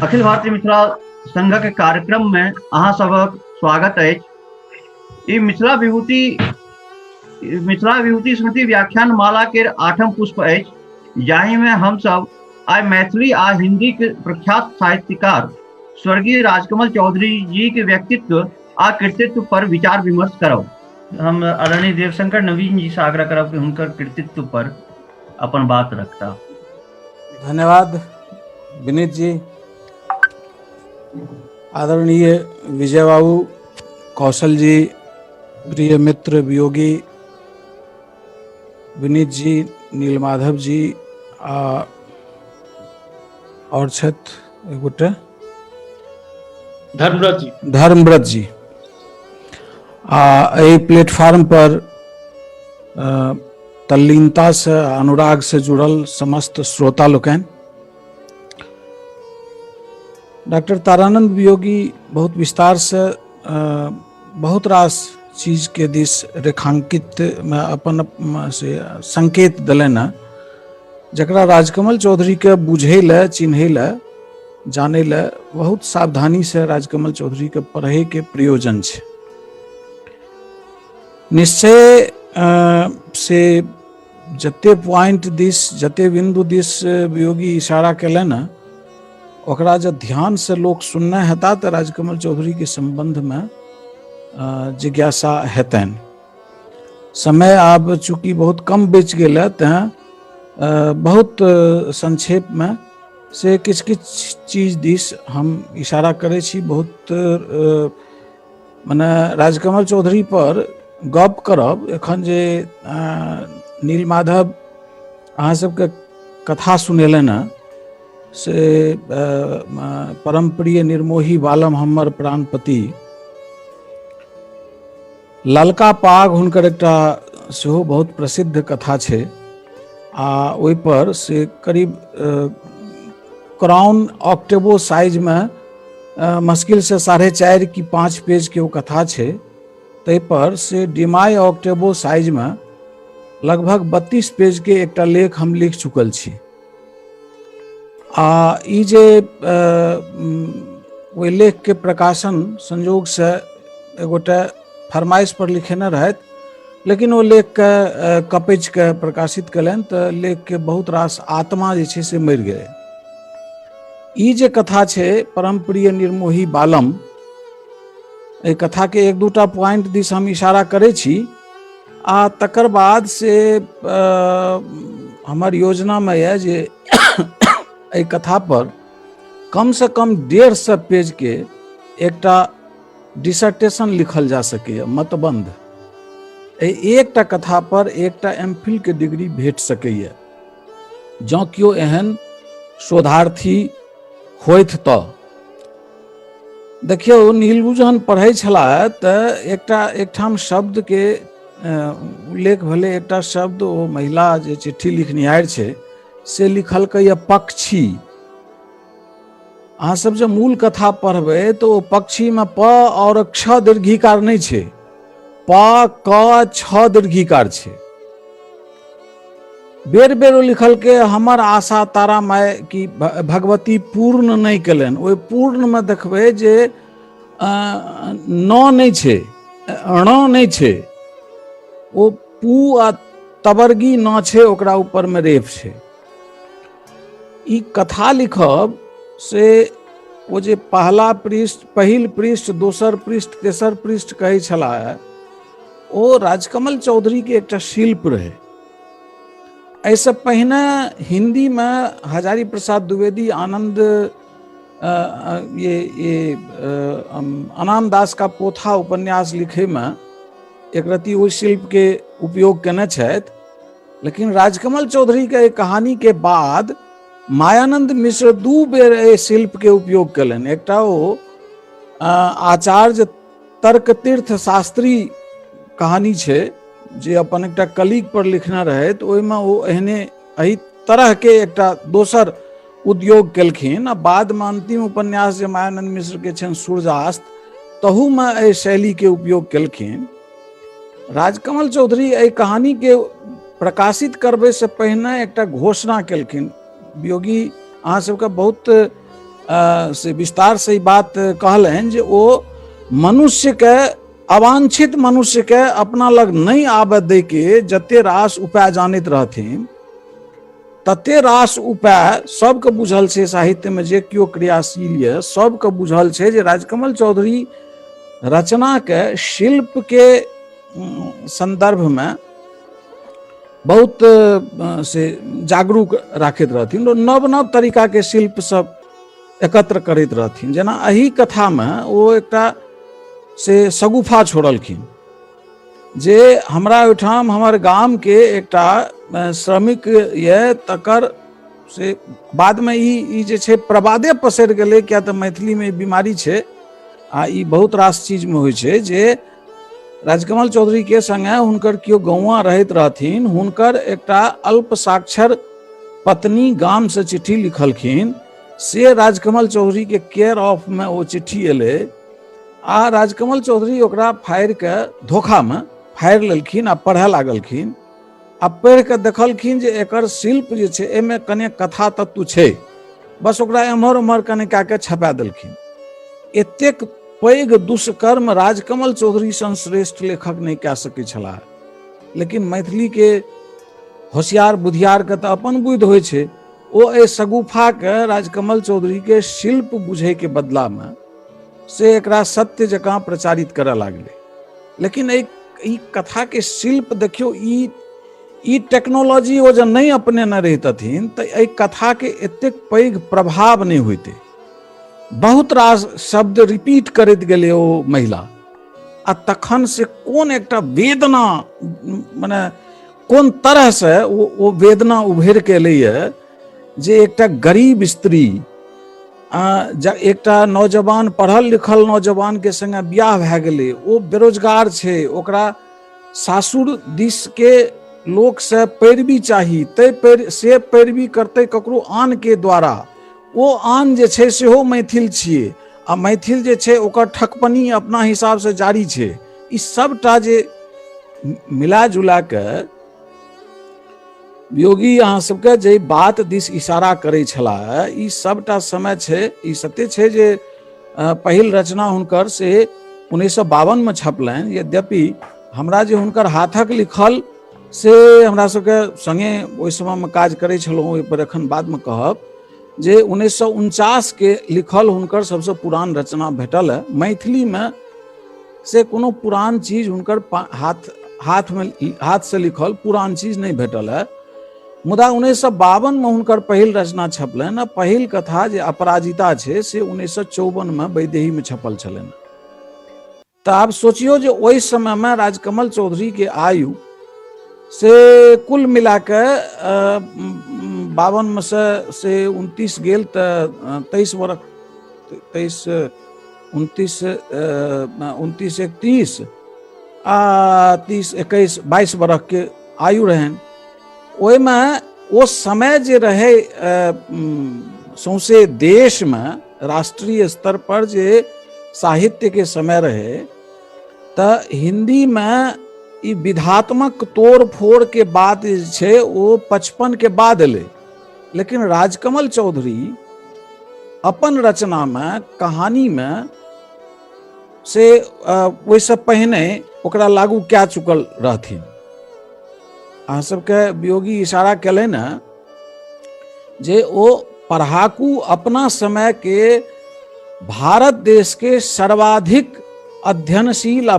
अखिल भारतीय मिथिला संघक कार्यक्रम में अहाँ सबक स्वागत है। ई मिथिला विभूति स्मृति व्याख्यान माला के 8म पुष्प है, जाहि में हम सब आइ मैथिली आ हिंदी के प्रख्यात साहित्यकार स्वर्गीय राजकमल चौधरी जी के व्यक्तित्व आ कृतित्व पर विचार विमर्श करब। हम आदरणीय देवशंकर नवीन जी से आग्रह करब कि हुनकर कृतित्व पर अपन बात रखता। धन्यवाद विनीत जी। आदरणीय विजय बाबू, कौशल जी, प्रिय मित्र वियोगी विनीत जी, नीलमाधव जी और छथि एगोटे धर्मव्रत जी एहि प्लेटफॉर्म पर तल्लीनता से अनुराग से जुड़ल समस्त श्रोता लोकनि। डॉक्टर तारानंद वियोगी बहुत विस्तार से बहुत रास चीज के दिस रेखांकित में अपन से संकेत दिलनि हैं, जकरा राजकमल चौधरी के बुझे ले, चिन्हे ले, जाने ले बहुत सावधानी से राजकमल चौधरी के पढ़े के प्रयोजन है। निश्चय से जते पॉइंट दिस, जते बिंदु दिस वियोगी इशारा कलन, ओकरा जब ध्यान से लोग सुनना हेता तो राजकमल चौधरी के संबंध में जिज्ञासा हेतन। समय आब चूँकि बहुत कम बच गया तें बहुत संक्षेप में से किछ चीज दिस हम इशारा करे छी। बहुत माने राजकमल चौधरी पर गप करब एखन जे नीलमाधव अहाँ सबके कथा सुनेलन हैं से परम प्रिय निर्मोही बालम हमर प्राणपति, ललका पाग हुनकर एकटा सेहो बहुत प्रसिद्ध कथा छै। आ ओहि पर से करीब क्राउन ऑक्टेवो साइज में मुश्किल से 4.5 की 5 पेज के वो कथा छै। तै पर से डिमाई ऑक्टेवो साइज में लगभग 32 पेज के एकटा लेख हम लिख चुकल छी। ई जे ओहि लेख के प्रकाशन संयोग से एगोटे फरमाइश पर लिखेने रहत, लेकिन वो लेख के कपच के प्रकाशित कलन तो लेख के बहुत रास आत्मा जे छै से मरि गेलै। ई जे कथा छै परम प्रिय निर्मोही बालम, एहि कथा के 1-2टा पॉइंट दिस हम इशारा करे छी आ तकर बाद से हमर योजना में यह जे एहि कथा पर कम से कम 150 पेज के एकटा डिसर्टेशन लिखल जा सके, मतबंध। एकटा कथा पर एकटा एमफिल के डिग्री भेट सकैए जँ कियो एहन शोधार्थी होइत तो। देखियो नीलबू जहन पढ़ै छलाह तऽ एकठाम शब्द के उल्लेख भेलै। एकटा शब्द ओ महिला जे चिट्ठी लिखनिहार छै से लिखलकै पक्षी। अहाँ सब जे मूल कथा पढ़बै तो पक्षी में प और क्ष दीर्घिकार नहीं छै, प क छ दीर्घिकार छै। बेर बेर लिखल के हमर आशा तारा माय की भगवती पूर्ण नहीं कलन। ओहि पूर्ण में देखबै जे न नहीं छै, ण नहीं छै, ओ पू आ तबर्गी न छै, ओकरा ऊपर में रेफ छै। ई कथा लिखब से वो जे पहला पृष्ठ, पहिल पृष्ठ, दोसर पृष्ठ, तेसर पृष्ठ कहै छलाह, ओ राजकमल चौधरी के एकटा शिल्प रहे। ऐसे पहिने हिंदी में हजारी प्रसाद द्विवेदी आनंद अनाम दास का पोथा उपन्यास लिखे में एक रति ओहि शिल्प के उपयोग केने छथि। लेकिन राजकमल चौधरी के कहानी के बाद मायानंद मिश्र 2 बेर एहि शिल्प के उपयोग कलन। एकटा ओ आचार्य तर्कतीर्थ शास्त्री कहानी छै जे अपन एकटा कलीग पर लिखने रहे, तो ओहिमे ओ एहि तरह के एकटा दोसर उद्योग केलखिन। आ बाद में अंतिम उपन्यास जे मायानंद मिश्र के छनि सूर्यास्त, तहू में एहि शैली के उपयोग केलखिन। राजकमल चौधरी एहि कहानी के प्रकाशित करबे से पहिने एकटा घोषणा केलखिन। वियोगी अहाँ सबके बहुत से विस्तार से ई बात कहलनि जे ओ मनुष्य के, अवांछित मनुष्य के अपना लग नहीं आबे दे के जते रास उपाय जानैत रहथिन, तते रास उपाय सबके बुझल छै। साहित्य में जे केओ क्रियाशील ये सबके बुझल छै जे राजकमल चौधरी रचना के शिल्प के संदर्भ में बहुत से जागरूक राखैत रहथिन। नव नव तरीका के शिल्प सब एकत्र करैत रहथिन। जेना एही कथा में ओ एकटा से सगुफा छोड़लखिन जे हमरा ओहिठाम हमर गाम के एकटा श्रमिक ये, तकर से बाद में ई जे छै प्रबादे पसरि गेलै, किया तऽ मैथिली में बीमारी छै आ ई बहुत रास चीज में होइ छै जे राजकमल चौधरी के संगे हुनकर केओ गौआ रहैत रहथिन, हुनकर एकटा अल्प साक्षर पत्नी गाम से चिट्ठी लिखलखिन, से राजकमल चौधरी के केयर ऑफ में ओ चिट्ठी एलै आ राजकमल चौधरी ओकरा फाड़ि के धोखा में फाड़ि लेलखिन आ पढ़े लागलखिन। आ पढ़ि के देखलखिन जे एकर शिल्प जे छै एहिमे कने कथा तत्व छै, बस ओकरा एम्हर उम्हर कने कए के छपा देलखिन। एतेक पैघ दुष्कर्म राजकमल चौधरी सन श्रेष्ठ लेखक नहीं कए सकै छलाह। लेकिन मैथिली के होशियार बुधियार के तऽ अपन बुद्धि होइ छै। ओ एहि सगुफा के राजकमल चौधरी के शिल्प बुझै के बदला में से एकरा सत्य जकाँ प्रचारित करऽ लागलै। लेकिन ई कथा के शिल्प देखियो, ई टेक्नोलॉजी ओ जब नहीं अपनेने रहितथिन तऽ एहि कथा के एतेक पैघ प्रभाव नहीं होइतै। बहुत रास शब्द रिपीट करैत गेलै ओ महिला, आ तखन से कोन एकटा वेदना, माने कोन तरह से ओ वेदना उभरि के एलैए जे एकटा गरीब स्त्री एकटा नौजवान, पढ़ल लिखल नौजवान के संगे बियाह भए गेलै, ओ बेरोजगार छै, ओकरा सासुर दिस के लोक से पैरवी चाही, से पैरवी करतै ककरो आन के द्वारा। ओ आन जे छै सेहो मैथिल छियै आ मैथिल जे छै ओकर ठकपनी अपना हिसाब से जारी छै। ई सबटा जे मिला जुला के योगी अहाँ सबके जे बात दिस इशारा करै छलाह, ई सबटा समय छै। ई सत्य छै जे पहिल रचना हुनकर से 1952 में छपलनि। यद्यपि हमरा जे हुनकर हाथक लिखल से हमरा सबके संगे ओहि समय में काज करै छलहुँ, ओहि पर एखन बाद में कहब, जे 1949 के लिखल हुनकर सबसे पुरान रचना भेटल है। मैथिली में से कोनो पुरान चीज हुनकर हाथ से लिखल पुरान चीज नहीं भेटल है। मुदा 1952 में हुनकर पहिल रचना छपलनि आ पहिल कथा जे अपराजिता छै से 1954 में वैदेही में छपल छलनि। तऽ आब सोचियो जे ओहि समय में राजकमल चौधरी के आयु से कुल मिला के 52 में से 29 गेल तऽ 23 वर्ष, 23 29 29 31 आ 30 21 22 वर्ष के आयु रहनि। ओहिमे ओ समय जे रहे सौंसे देश में राष्ट्रीय स्तर पर जे साहित्य के समय रहे, तऽ हिंदी में ई विधात्मक तोड़ फोड़ के बात जे छै ओ 55 के बाद एलै। लेकिन राजकमल चौधरी अपन रचना में, कहानी में से ओहिसँ पहिने ओकरा लागू कए चुकल रहथिन। अहाँ सबके वियोगी इशारा केलनि हैं जे ओ पढ़ाकू अपना समय के भारत देश के सर्वाधिक अध्ययनशील आ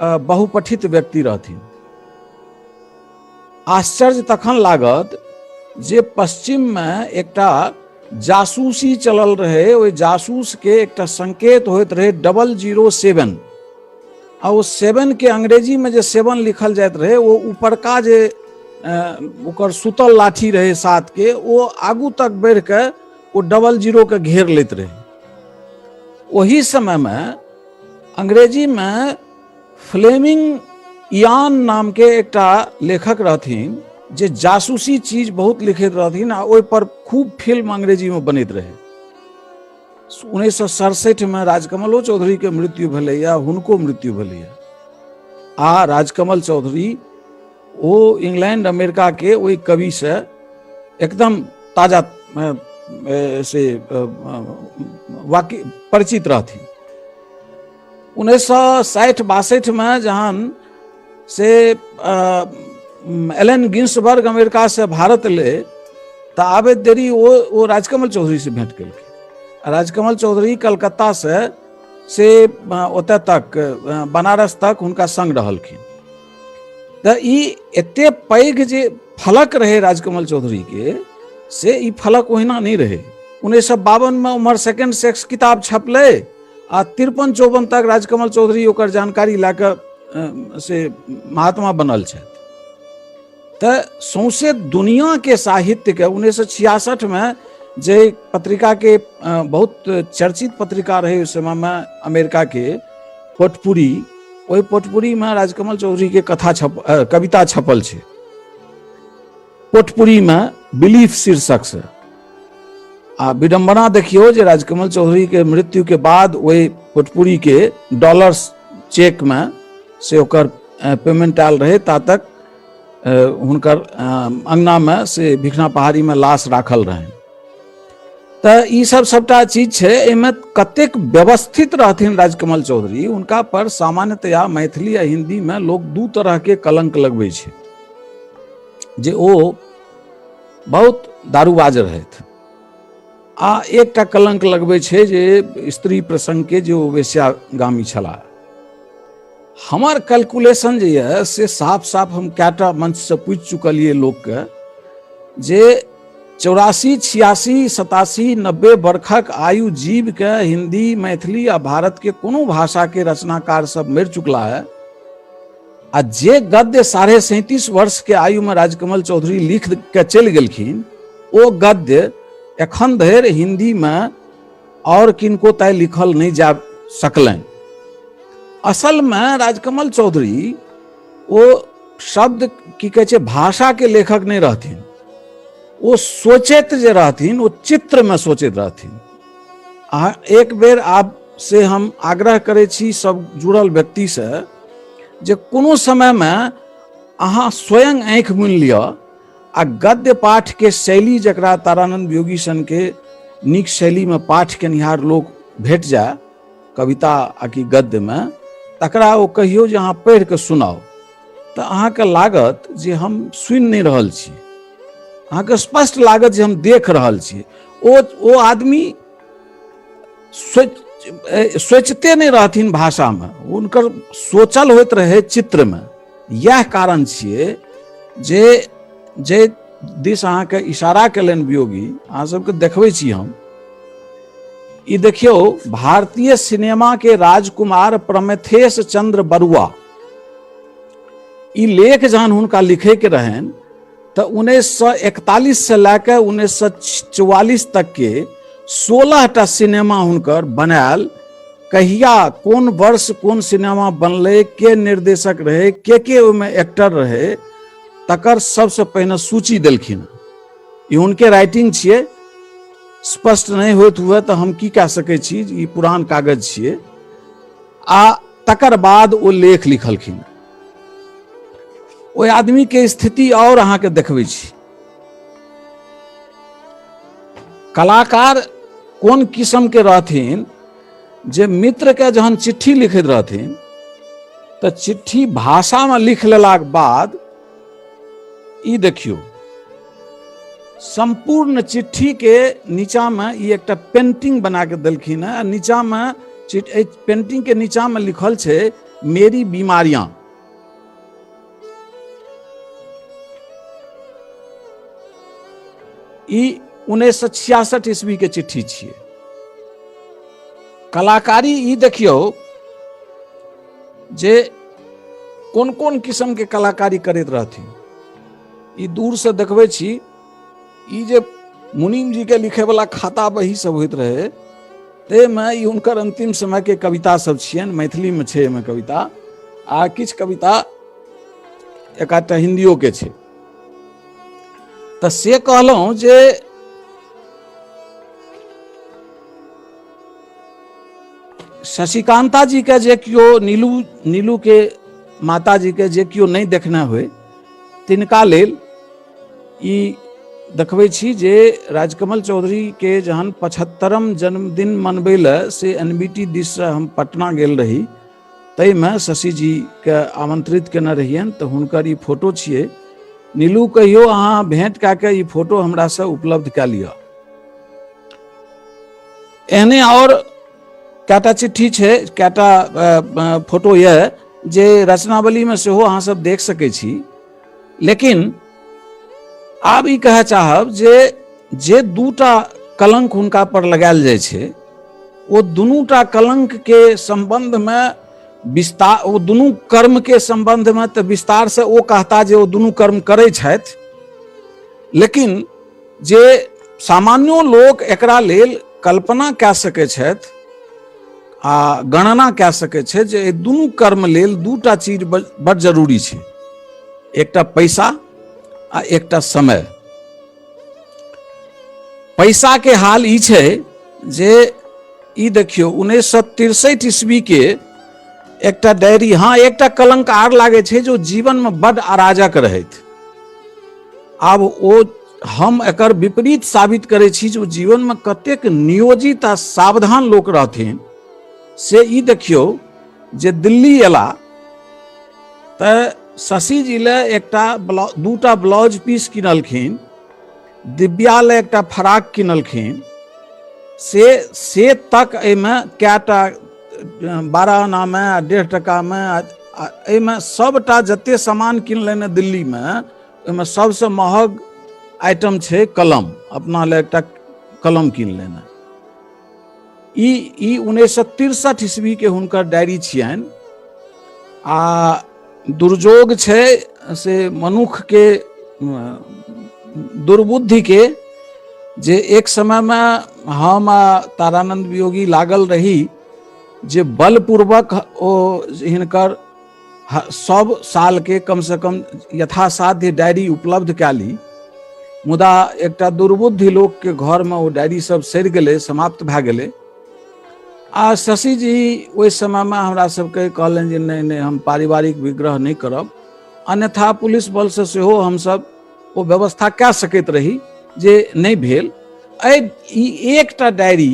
बहुपठित व्यक्ति रहथिन। आश्चर्य तखन लागत जे पश्चिम में एकटा जासूसी चलल रहे, ओहि जासूस के एकटा संकेत होइत रहे 007, आ ओ 7 के अंग्रेजी में जे 7 लिखल जाइत रहे, वो ऊपरका जे ओकर सुतल लाठी रहे 7 के, वो आगू तक बढ़ के वो 00 के घेर लेत रहे। वही समय में अंग्रेजी में फ्लेमिंग इयान नाम के एकटा लेखक रहथिन जे जासूसी चीज बहुत लिखैत रहथिन आ ओहि पर खूब फिल्म अंग्रेजी में बनैत रहे। 1967 में राजकमलो चौधरी के मृत्यु भेलैया, हुनको मृत्यु भेलैया। आ राजकमल चौधरी ओ इंग्लैंड अमेरिका के ओहि कवि से एकदम ताजा से वाकई परिचित रहथिन। 1960-62 में जहन से एलन गिन्सबर्ग अमेरिका से भारत ले तो आबे देरी वो राजकमल चौधरी से भेंट केलखिन। राजकमल चौधरी कलकत्ता से ओतय तक बनारस तक हुनका संग रहलखिन। तो ई एते पैघ जे फलक रहे राजकमल चौधरी के, से ई फलक ओहिना नहीं रहे। 1952 में उमर सेकेंड सेक्स किताब छपले आ 53-54 तक राजकमल चौधरी ओकर जानकारी लाके से महात्मा बनल छथि। तो सौंसे दुनिया के साहित्य के 1966 में जे पत्रिका के बहुत चर्चित पत्रिका रहे उस समय में अमेरिका के पोटपुरी, वही पोटपुरी में राजकमल चौधरी के कविता छपल छे। पोटपुरी में बिलीफ शीर्षक से आ विडंबना देखियो जे राजकमल चौधरी के मृत्यु के बाद वही पोटपुरी के डॉलर्स चेक में से ओकर पेमेंट आयल रहे, ता तक हुनकर अंगना में से भिखना पहाड़ी में लाश राखल रहे। तो ई सब सबटा चीज छे, एमे कतेक व्यवस्थित रहथिन राजकमल चौधरी। उनका पर सामान्यतया मैथिली आ हिंदी में लोग दू तरह के कलंक लगबै छै, जे ओ बहुत दारूबाज रहथि, आ एकटा कलंक लगबै छै जे स्त्री प्रसंग के जे ओ वेश्यागामी छलाह। हमर कैलकुलेशन जे ये से साफ साफ हम कैटा मंच से पूछ चुकलिए लोग के, जे 84, 86, 87, 90 वर्षक आयु जीव के हिंदी, मैथिली आ भारत के कोनो भाषा के रचनाकार सब मरि चुकला है। आ जे गद्य 37.5 वर्ष के आयु में राजकमल चौधरी लिख के चलि गेलखिन, ओ गद्य एखन धरि हिंदी में और किनको तय लिखल नहीं जा सकलनि। असल में राजकमल चौधरी वो शब्द की कहे छै भाषा के लेखक नहीं रहथिन, वो सोचैत जे रहथिन, वो चित्र में सोचैत रहथिन। एक बेर आप से हम आग्रह करे छी सब जुड़ल व्यक्ति से, जे कोनो समय में अहाँ स्वयं आँखि मूनि लिअ आ गद्य पाठ के शैली जकरा तारानंद योगी सन के नीक शैली में पाठ केनिहार लोग भेट जाए कविता आ कि गद्य में, तकरा ओ कहियो जे अहाँ पढ़ि के सुनाओ, तो अहाँके लागत जे हम सुनि नहीं रहल छी, अहाँके स्पष्ट लागत जे हम देख रहल छी। ओ आदमी सोचते नहीं रहथिन भाषा में, उनकर सोचल होइत रहे चित्र में। यह कारण छिए जे दिस अहाँके इशारा कयलनि वियोगी, अहाँ सबके देखबै छी हम। ई देखियो, भारतीय सिनेमा के राजकुमार प्रमेथेश चंद्र बरुआ, ई लेख जहन हुनका लिखे के रहन, तो 1941 से लेकर 1944 तक के 16टा सिनेमा हुनकर बनायल। कहिया कोन वर्ष कोन सिनेमा बनले, के निर्देशक रहे, के ओहिमे एक्टर रहे, तकर सबसे पहिने सूची देलखिन। ई हुनके राइटिंग छिए, स्पष्ट नहीं होत हुए तो हम की कह सकै छी, ई पुरान कागज छिए। आ तकर बाद ओ लेख लिखलखिन। ओहि आदमी के स्थिति और अहाँ के देखबै छी। कलाकार कोन किस्म के रहथिन, जे मित्र के जहन चिट्ठी लिखैत रहथिन, तो चिट्ठी भाषा में लिख लेलाक बाद ई देखियो, संपूर्ण चिट्ठी के नीचा में ई एकटा पेंटिंग बना के देलखिन है। नीचा में पेंटिंग के नीचा में लिखल छे मेरी बीमारियां। ई 1966 ईस्वी के चिट्ठी छिए। कलाकारी ई देखियो जे कोन कोन किस्म के कलाकारी करैत रहथिन। ई दूर से देखबै छी, ई जे मुनीम जी के लिखे वाला खाता बही सब होइत रहे, ते में ई हुनकर अंतिम समय के कविता सब छियनि। मैथिली में छे एहिमे कविता, आ किछु कविता एक आधटा हिंदियो के छे। तो से कहलहुं जे शशिकांता जी के जे कियो, नीलू के माता जी के जे कियो नहीं देखने हुए, तिनका लेल ई देखबै छी जे राजकमल चौधरी के जहन 75म जन्मदिन मनबै लए से एनबीटी दिस से हम पटना गेल रही, ताहिमे शशि जी के आमंत्रित केने रहियनि, तऽ हुनकर ई फोटो छियै। नीलू कहियो अहाँ भेंट कए के ई फोटो हमरा से उपलब्ध कए लिअ। एहने और कएटा चिट्ठी छै, कएटा फोटो यऽ जे रचनावलीमे सेहो अहाँ सब देख सकै छी। लेकिन आब ई कहय चाहब जे दूटा कलंक हुनका पर लगायल जाइ छै, ओ दुनूटा कलंक के संबंध में विस्तार, ओ दुनू कर्म के संबंध में तऽ विस्तार से ओ कहता जे ओ दुनू कर्म करै छथि, लेकिन जे सामान्यो लोक एकरा लेल कल्पना कए सकै छथि आ गणना कए सकै छथि जे एहि दुनू कर्म लेल दूटा चीज बड़ जरूरी छै, एकटा पैसा आ एकटा समय। पैसा के हाल ई छै जे ई देखियो 1963 ईस्वी के एकटा डायरी, हाँ एकटा कलंक आर लागे छै जो जीवन में बड़ अराजक रहैत। आब ओ हम एकर विपरीत साबित करे छी जो जीवन में कतेक नियोजित आ सावधान लोक रहथिन से ई देखियो जे दिल्ली एला तऽ शशि जी ले एकटा दूटा ब्लाउज पीस किनलखिन, दिव्या ले एकटा फराक किनलखिन, से तक एहिमे कएटा 12 आना में 1.5 टका में, एहिमे सबटा जते सामान किनलनि दिल्ली में, ओहिमे सबसे महग आइटम छै कलम। अपना ले एकटा कलम किनलनि। ई 1963 ईस्वी के हुनकर डायरी छियनि। आ दुर्योग छै से मनुख के दुर्बुद्धि के, जे एक समय में हम तारानंद वियोगी लागल रही जे बलपूर्वक ओ हिनकर सब साल के कम से कम यथासाध्य डायरी उपलब्ध कए ली, मुदा एकटा दुर्बुद्धि लोक के घर में ओ डायरी सब सड़ि गेलै, समाप्त भए गेलै। आ शशि जी ओहि समय में हमरा सबके कहलनि जे नहीं नहीं हम पारिवारिक विग्रह नहीं करब, अन्यथा पुलिस बल से सेहो हमसब ओ व्यवस्था कए सकैत रही जे नहीं भेल। ई एकटा डायरी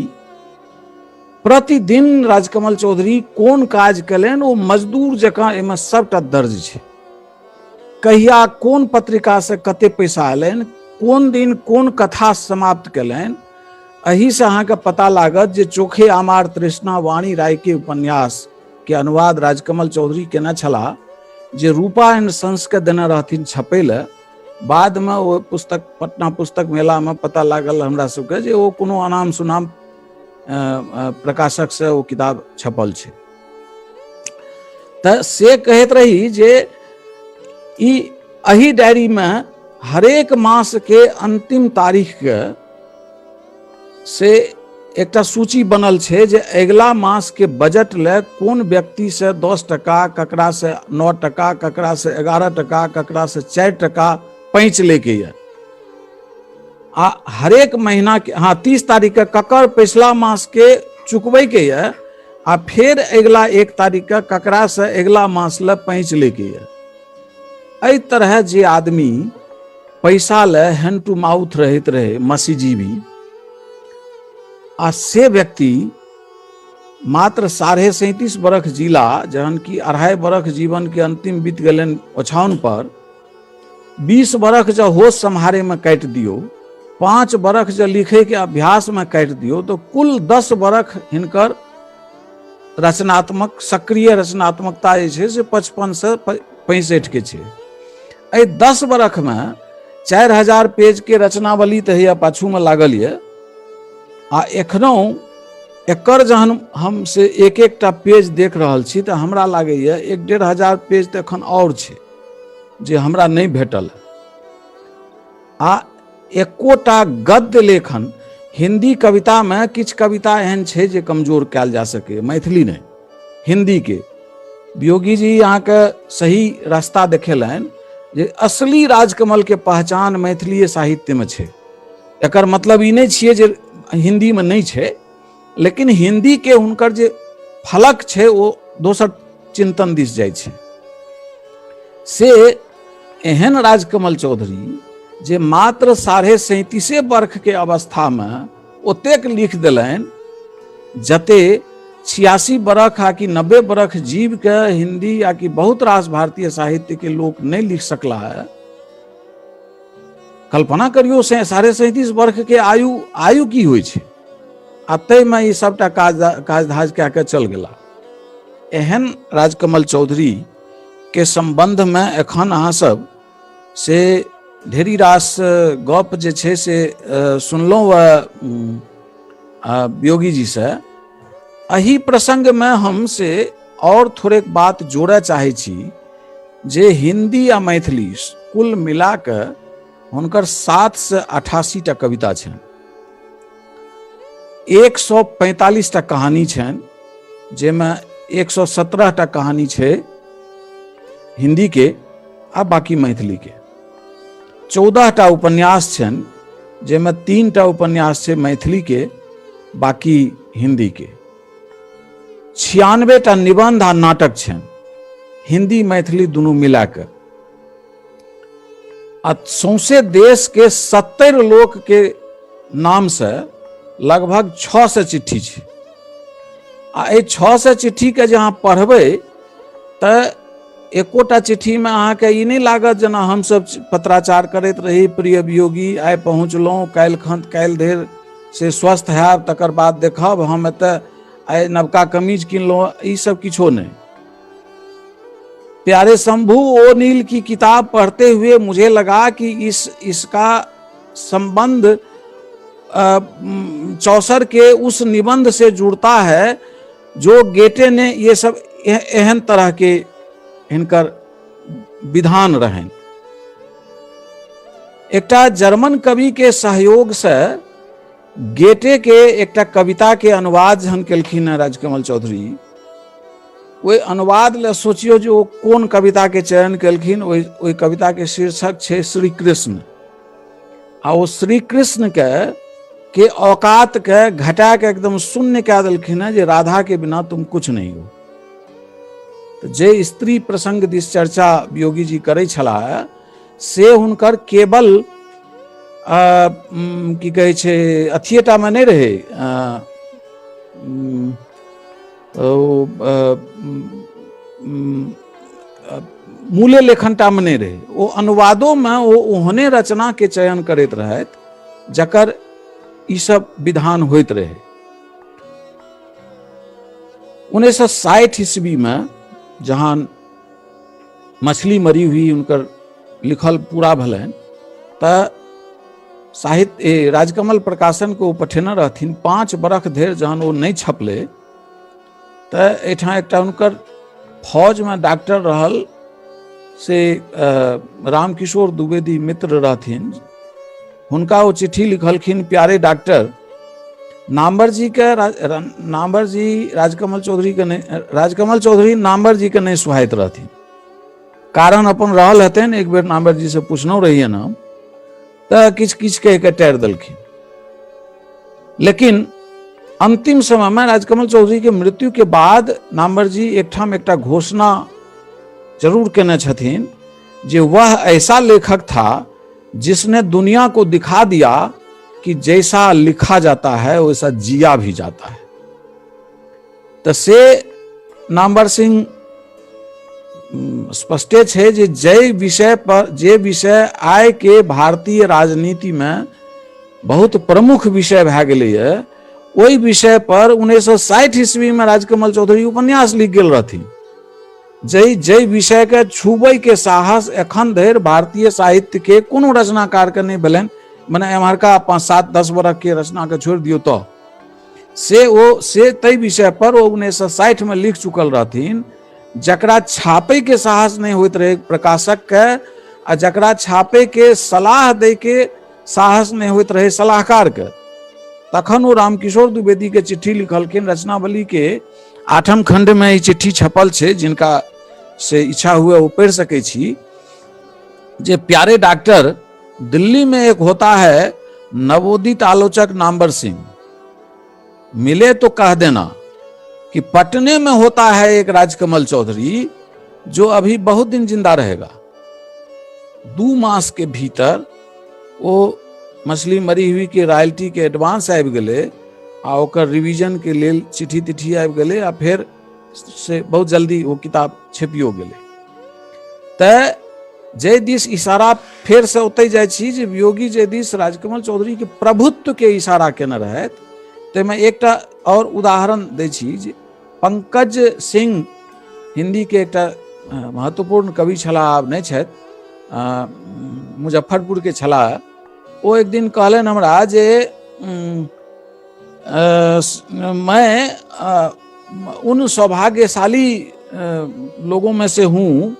प्रतिदिन राजकमल चौधरी कोन काज कयलनि ओ मजदूर जकाँ एहिमे सबटा दर्ज छै। कहिया कोन पत्रिका से कते पैसा एलनि, कोन दिन कोन कथा समाप्त कयलनि, एही से अहाँके पता लागत जे चोखे आमार तृष्णा वाणी राय के उपन्यास के अनुवाद राजकमल चौधरी केने छलाह, जे रूपा एंड सन्स के देने रहथिन छपै ले। बाद में वो पुस्तक पटना पुस्तक मेला में पता लागल हमरा सबके जे वो कोनो अनाम सुनाम प्रकाशक से वो किताब छपल छै। तऽ से कहैत रही जे ई एही डायरी में हरेक मास के अंतिम तारीख के से एकटा सूची बनल छै जे अगला मास के बजट ले कोन व्यक्ति से 10 टका, ककरा से 9 टका, ककरा से 11 टका, ककरा से 4 टका पैंच लेके ये। आ हरेक महीना के, हाँ 30 तारीख के ककर पिछला मास के चुकबै के ये, आ फिर अगला 1 तारीख के ककरा से अगला मास ले पैंच लेके ये। एहि तरह जे आदमी पैसा ले हैंड टू माउथ रहैत रहे, मसीजीवी, आ से व्यक्ति मात्र 37.5 बरख जिला, जहन की 2.5 बरख जीवन के अंतिम बीत गेलनि ओछाउन पर, 20 बरख जब होश संहारे में काटि दियो, 5 बरख जब लिखे के अभ्यास में काटि दियो, तो कुल 10 बरख हिनकर रचनात्मक सक्रिय रचनात्मकता जे छै से 55 से 65 के छै। एहि 10 बरख में 4000 पेज के रचनावली तऽ हैया पाछू में लागल ये, आ एखनो एकर जहन हम से एक एकटा पेज देख रहल छी तऽ हमरा लागैए 1-1.5 पेज तऽ एखन और छै जे हमरा नहीं भेटल। आ एकोटा गद्य लेखन, हिंदी कविता में किछु कविता एहन छै जे कमजोर कयल जा सके, मैथिली नहीं, हिंदी के। वियोगी जी यहाँ के सही रास्ता देखेलनि जे असली राजकमल के पहचान मैथिली साहित्य में छै। एकर मतलब ई नहीं छियै जे हिंदी में नहीं छै, लेकिन हिंदी के हुनकर जे फलक छै ओ दोसर चिंतन दिस जाइ छै। से एहन राजकमल चौधरी जे मात्र 37.5 वर्ष के अवस्था में ओतेक लिख दिलनि जते 86 बरख आ कि 90 बरख जीव के हिंदी आ कि बहुत रास भारतीय साहित्य के लोग नहीं लिख सकला है। कल्पना करियो 37.5 वर्ष के आयु की होइ छै, आ तै में ई सबटा काज धाज कए के चल गेला। एहन राजकमल चौधरी के संबंध में एखन अहाँ सब से ढेरी रास गप जे छै से सुनलहुँ योगी जी से। एही प्रसंग में हम से और थोड़े बात जोड़े चाहे छी जे हिंदी आ मैथिली कुल मिला के हुनकर 7 से 88 टा कविता छनि, 145 टा कहानी छनि, जेमे 117 टा कहानी छै हिंदी के आ बाकी मैथिली के, 14 टा उपन्यास छनि जेमे 3 टा उपन्यास छै मैथिली के बाकी हिंदी के, 96 टा निबंध आ नाटक छनि हिंदी मैथिली दुनू मिला के, आ सौंसे देश के 70 लोक के नाम से लगभग 600 चिट्ठी छै। आ 600 चिट्ठी के जहाँ पढ़बै तऽ एकोटा चिट्ठी में अहाँके ई नहीं लागत जेना हम सब पत्राचार करैत रही, प्रिय वियोगी आइ पहुँचलहुँ, काल्हि धरि से स्वस्थ हैब, तकर बाद देखब, हम एतऽ आइ नवका कमीज किनलहुँ, ई सब किछो नहीं। प्यारे शंभू ओ'नील की किताब पढ़ते हुए मुझे लगा कि इसका संबंध चौसर के उस निबंध से जुड़ता है जो गेटे ने ये सब एहन तरह के हिनकर विधान रहें। एकटा जर्मन कवि के सहयोग से गेटे के एकटा कविता के अनुवाद जहन केलखिन है राजकमल चौधरी, ओहि अनुवाद ले सोचियो जे ओ कोन कविता के चयन केलखिन। ओहि कविता के शीर्षक छै श्री कृष्ण, आ ओ श्री कृष्ण के औकात के घटा के एकदम शून्य कह देलखिन है जे राधा के बिना तुम कुछ नहीं हो। तो जे स्त्री प्रसंग दिस चर्चा योगी जी करै छलाह से हुनकर केवल की कहै छै अथिएटा में नहीं रहे, मूले लेखनटा में नहीं रहे, वो अनुवादों में वो ओहने रचना के चयन करैत रहत जकर ई सब विधान होइत रहे। 1960 ईस्वी में जहां मछली मरी हुई उनकर लिखल पूरा भलन त साहित्य राजकमल प्रकाशन को पठेने रहथिन। 5 बरख धरि जहन वो नहीं छपले त एठां एकटा उनकर फौज में डॉक्टर रहल से रामकिशोर द्विवेदी मित्र रहथिन, हुनका वो चिट्ठी लिखलखिन, प्यारे डॉक्टर, नाम्बर जी राजकमल चौधरी नाम्बर जी के नहीं सुहाइत रहथिन। कारण अपन रहल हतन, एक बेर नाम्बर जी से पूछनो रहिए नाम तो किछ कह के टार देलखिन। लेकिन अंतिम समय में राजकमल चौधरी के मृत्यु के बाद नाम्बर जी एकठाम एकटा घोषणा जरूर केने छथिन जे वह ऐसा लेखक था जिसने दुनिया को दिखा दिया कि जैसा लिखा जाता है वैसा जिया भी जाता है। तो से नाम्बर सिंह स्पष्टे छे जे जे विषय आय के भारतीय राजनीति में बहुत प्रमुख विषय भए गेलै है, ओहि विषय पर 1960 ईस्वी में राजकमल चौधरी उपन्यास लिख गेल रहथिन। जै विषय के छुबै के साहस एखन धरि भारतीय साहित्य के कोनो रचनाकार के नहीं भेलनि, मने एम्हरका 5-7-10 बरख के रचना के छोड़ दियो तो से तै विषय पर वो 1960 में लिख चुकल रहथिन, जकरा छापे के साहस नहीं होइत रहे प्रकाशक के, आ जकरा छापे के सलाह दे के साहस नहीं होइत रहे सलाहकार के। तखन वो रामकिशोर द्विवेदी के चिट्ठी लिखलखिन। रचनावली के 8म खंड में ई चिट्ठी छपल छे, जिनका से इच्छा हुए वो पढ़ सके छी। जे प्यारे डॉक्टर, दिल्ली में एक होता है नवोदित आलोचक नाम्बर सिंह, मिले तो कह देना कि पटने में होता है एक राजकमल चौधरी जो अभी बहुत दिन जिंदा रहेगा। 2 मास के भीतर वो मछली मरी हुई के रॉयल्टी के एडवांस आबि गेलै आ ओकर रिवीजन के लेल चिट्ठी तिट्ठी आबि गेलै आ फिर से बहुत जल्दी वो किताब छपियो गेलै। तऽ जै दिस इशारा फेर से ओतै जाइ छी जे वियोगी जै दिस राजकमल चौधरी के प्रभुत्व के इशारा केने रहथि, ताहिमे एकटा और उदाहरण दै छी जे पंकज सिंह हिंदी के एकटा महत्वपूर्ण कवि छलाह, आब नहि छथि, मुजफ्फरपुर के छलाह। ओ एक दिन कहलनि हमरा जे मैं उन सौभाग्यशाली लोगों में से हूँ